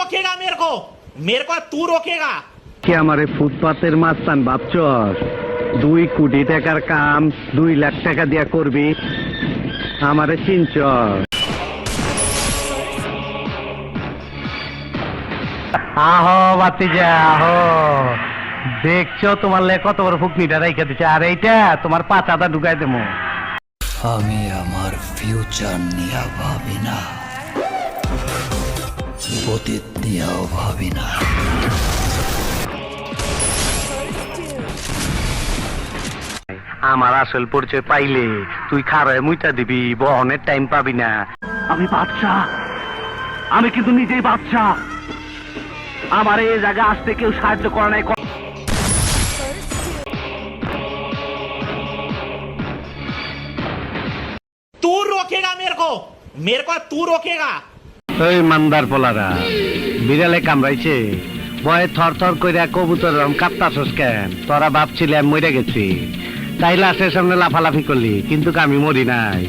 रोकेगा मेरे को तू रोकेगा কি আমারে ফুটপাতের মাস্তান ভাবছস? 2 কোটি টাকার কাম 2 লাখ টাকা দিয়া করবি, আমারে চিনছস? আহো বাতিজা আহো, দেখছো তোমার লে কত বড় ফুকনিটা রাইখা দিছে, আর এইটা তোমার পাচাটা ঢুকাই দেবো। আমি আমার ফিউচার নিয়ে ভাবি না, অতীত নিয়েও ভাবি না। আমার আসল পরিচয় পাইলে তুই খারায় মুইটা দিবি, বহনের টাইম পাবি না। আমি বাদশা, আমি কিন্তু নিজেই বাদশা। আমার এই জায়গা আসতে কেউ সাহায্য করে নাই। तू रोकेगा मेरे को तू रोकेगा ওই মান্দার পোলারা, বিড়ালে কামড়াইছে, ভয়ে থর থর কইরা কবুতর কাঁপতাছস কেন? তোরা ভাবছিলাম মরে গেছি, তাই লাশের সামনে লাফালাফি করলি, কিন্তু আমি মরি নাই।